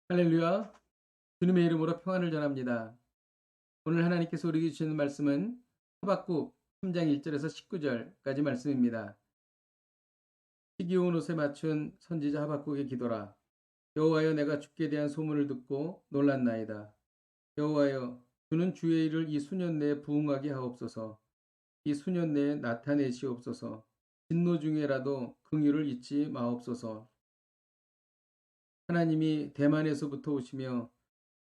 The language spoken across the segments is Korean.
할렐루야. 주님의 이름으로 평안을 전합니다. 오늘 하나님께서 우리에게 주시는 말씀은 하박국 3장 1절에서 19절까지 말씀입니다. 희귀온 옷에 맞춘 선지자 하박국의 기도라. 여호와여, 내가 주께 대한 소문을 듣고 놀랐나이다. 여호와여, 주는 주의 일을 이 수년 내에 부응하게 하옵소서. 이 수년 내에 나타내시옵소서. 진노 중에라도 긍휼을 잊지 마옵소서. 하나님이 대만에서부터 오시며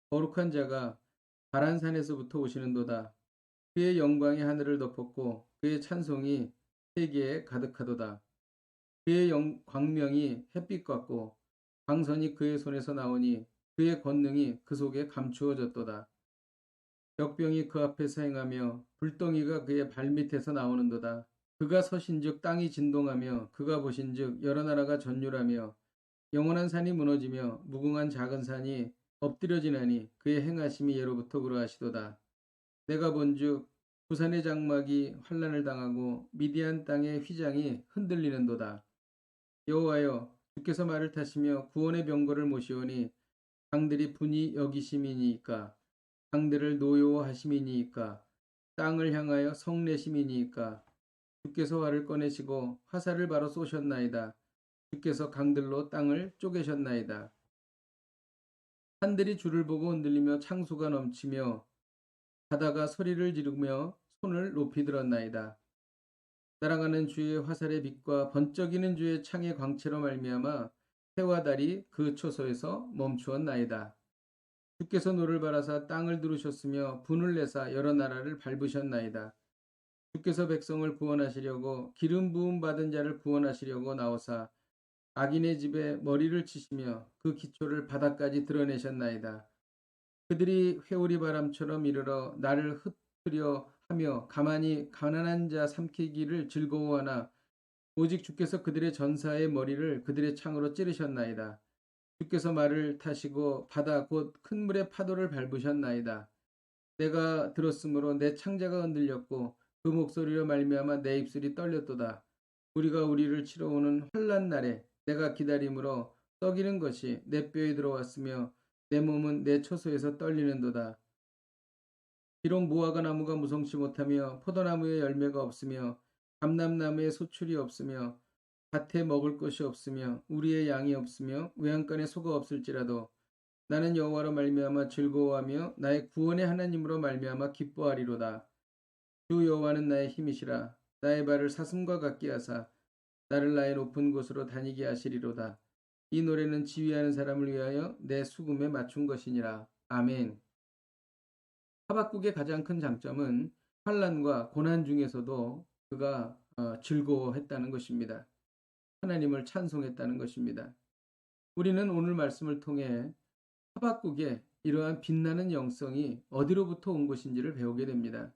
거룩한 자가 바란산에서부터 오시는도다. 그의 영광이 하늘을 덮었고 그의 찬송이 세계에 가득하도다. 그의 광명이 햇빛 같고 광선이 그의 손에서 나오니 그의 권능이 그 속에 감추어졌도다. 역병이 그 앞에서 행하며 불덩이가 그의 발밑에서 나오는도다. 그가 서신즉 땅이 진동하며 그가 보신즉 여러 나라가 전율하며 영원한 산이 무너지며 무궁한 작은 산이 엎드려지나니 그의 행하심이 예로부터 그러하시도다. 내가 본즉 부산의 장막이 환난을 당하고 미디안 땅의 휘장이 흔들리는도다. 여호와여, 주께서 말을 타시며 구원의 병거를 모시오니 강들이 분이 여기심이니이까, 강들을 노여워하심이니이까, 땅을 향하여 성내심이니이까. 주께서 활을 꺼내시고 화살을 바로 쏘셨나이다. 주께서 강들로 땅을 쪼개셨나이다. 산들이 주를 보고 흔들리며 창수가 넘치며 바다가 소리를 지르며 손을 높이 들었나이다. 날아가는 주의 화살의 빛과 번쩍이는 주의 창의 광채로 말미암아 해와 달이 그 초소에서 멈추었나이다. 주께서 노를 바라사 땅을 두르셨으며 분을 내사 여러 나라를 밟으셨나이다. 주께서 백성을 구원하시려고 기름 부음 받은 자를 구원하시려고 나오사 악인의 집에 머리를 치시며 그 기초를 바닥까지 드러내셨나이다. 그들이 회오리 바람처럼 이르러 나를 흩으려 하며 가만히 가난한 자 삼키기를 즐거워하나 오직 주께서 그들의 전사의 머리를 그들의 창으로 찌르셨나이다. 주께서 말을 타시고 바다 곧 큰 물의 파도를 밟으셨나이다. 내가 들었으므로 내 창자가 흔들렸고 그 목소리로 말미암아 내 입술이 떨렸도다. 우리가 우리를 치러 오는 환난 날에 내가 기다림으로 썩이는 것이 내 뼈에 들어왔으며 내 몸은 내 처소에서 떨리는도다. 비록 무화과 나무가 무성치 못하며 포도나무에 열매가 없으며 감람나무에 소출이 없으며 밭에 먹을 것이 없으며 우리의 양이 없으며 외양간에 소가 없을지라도 나는 여호와로 말미암아 즐거워하며 나의 구원의 하나님으로 말미암아 기뻐하리로다. 주 여호와는 나의 힘이시라. 나의 발을 사슴과 같게 하사 나를 나의 높은 곳으로 다니게 하시리로다. 이 노래는 지휘하는 사람을 위하여 내 수금에 맞춘 것이니라. 아멘. 하박국의 가장 큰 장점은 환난과 고난 중에서도 그가 즐거워했다는 것입니다. 하나님을 찬송했다는 것입니다. 우리는 오늘 말씀을 통해 하박국의 이러한 빛나는 영성이 어디로부터 온 것인지를 배우게 됩니다.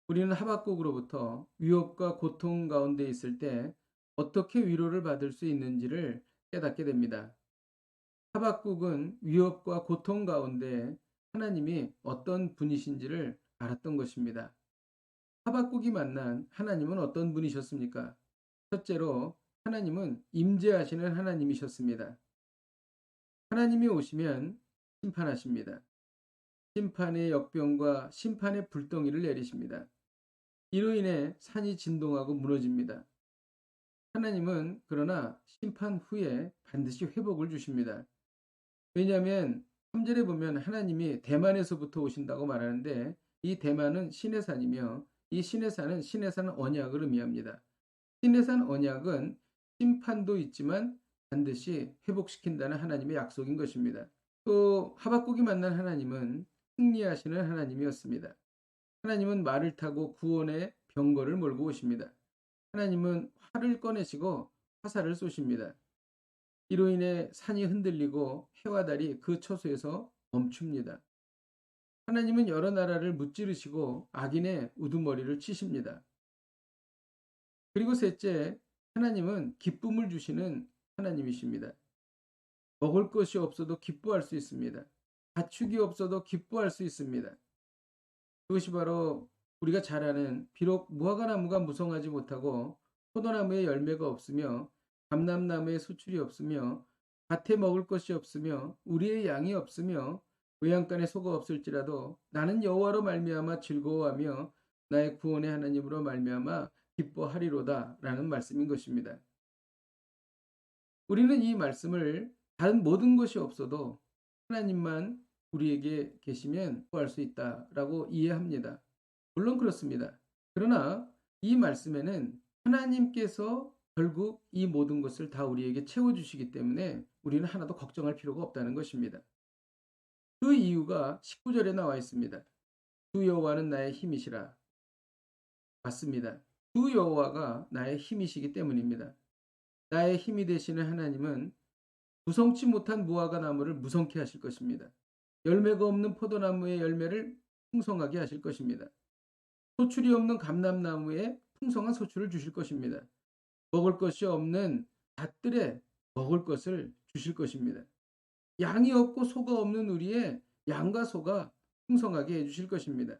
우리는 하박국으로부터 위협과 고통 가운데 있을 때 어떻게 위로를 받을 수 있는지를 깨닫게 됩니다. 하박국은 위협과 고통 가운데 하나님이 어떤 분이신지를 알았던 것입니다. 하박국이 만난 하나님은 어떤 분이셨습니까? 첫째로 하나님은 임재하시는 하나님이셨습니다. 하나님이 오시면 심판하십니다. 심판의 역병과 심판의 불덩이를 내리십니다. 이로 인해 산이 진동하고 무너집니다. 하나님은 그러나 심판 후에 반드시 회복을 주십니다. 왜냐하면 3절에 보면 하나님이 대만에서부터 오신다고 말하는데 이 대만은 신의 산이며 이 신의 산은 신의 산 언약을 의미합니다. 신의 산 언약은 심판도 있지만 반드시 회복시킨다는 하나님의 약속인 것입니다. 또 하박국이 만난 하나님은 승리하시는 하나님이었습니다. 하나님은 말을 타고 구원의 병거를 몰고 오십니다. 하나님은 활을 꺼내시고 화살을 쏘십니다. 이로 인해 산이 흔들리고 해와 달이 그 처소에서 멈춥니다. 하나님은 여러 나라를 무찌르시고 악인의 우두머리를 치십니다. 그리고 셋째, 하나님은 기쁨을 주시는 하나님이십니다. 먹을 것이 없어도 기뻐할 수 있습니다. 가축이 없어도 기뻐할 수 있습니다. 그것이 바로 우리가 잘 아는 비록 무화과나무가 무성하지 못하고 포도나무에 열매가 없으며 감람나무에 수출이 없으며 밭에 먹을 것이 없으며 우리의 양이 없으며 외양간에 소가 없을지라도 나는 여호와로 말미암아 즐거워하며 나의 구원의 하나님으로 말미암아 기뻐하리로다라는 말씀인 것입니다. 우리는 이 말씀을 다른 모든 것이 없어도 하나님만 우리에게 계시면 구할 수 있다라고 이해합니다. 물론 그렇습니다. 그러나 이 말씀에는 하나님께서 결국 이 모든 것을 다 우리에게 채워주시기 때문에 우리는 하나도 걱정할 필요가 없다는 것입니다. 그 이유가 19절에 나와 있습니다. 주 여호와는 나의 힘이시라. 맞습니다. 주 여호와가 나의 힘이시기 때문입니다. 나의 힘이 되시는 하나님은 무성치 못한 무화과 나무를 무성케 하실 것입니다. 열매가 없는 포도나무의 열매를 풍성하게 하실 것입니다. 소출이 없는 감람나무에 풍성한 소출을 주실 것입니다. 먹을 것이 없는 밭들에 먹을 것을 주실 것입니다. 양이 없고 소가 없는 우리의 양과 소가 풍성하게 해주실 것입니다.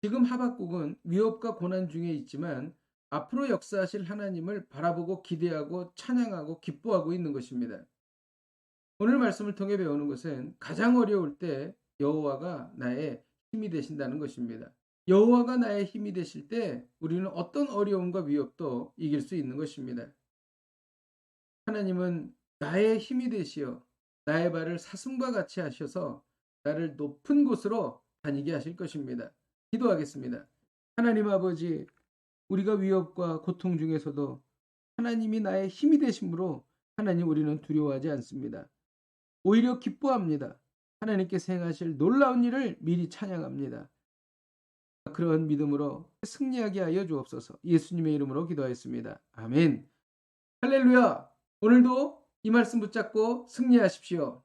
지금 하박국은 위협과 고난 중에 있지만 앞으로 역사하실 하나님을 바라보고 기대하고 찬양하고 기뻐하고 있는 것입니다. 오늘 말씀을 통해 배우는 것은 가장 어려울 때 여호와가 나의 힘이 되신다는 것입니다. 여호와가 나의 힘이 되실 때 우리는 어떤 어려움과 위협도 이길 수 있는 것입니다. 하나님은 나의 힘이 되시어 나의 발을 사슴과 같이 하셔서 나를 높은 곳으로 다니게 하실 것입니다. 기도하겠습니다. 하나님 아버지, 우리가 위협과 고통 중에서도 하나님이 나의 힘이 되심으로 하나님 우리는 두려워하지 않습니다. 오히려 기뻐합니다. 하나님께서 행하실 놀라운 일을 미리 찬양합니다. 그런 믿음으로 승리하게 하여 주옵소서. 예수님의 이름으로 기도하였습니다. 아멘. 할렐루야. 오늘도 이 말씀 붙잡고 승리하십시오.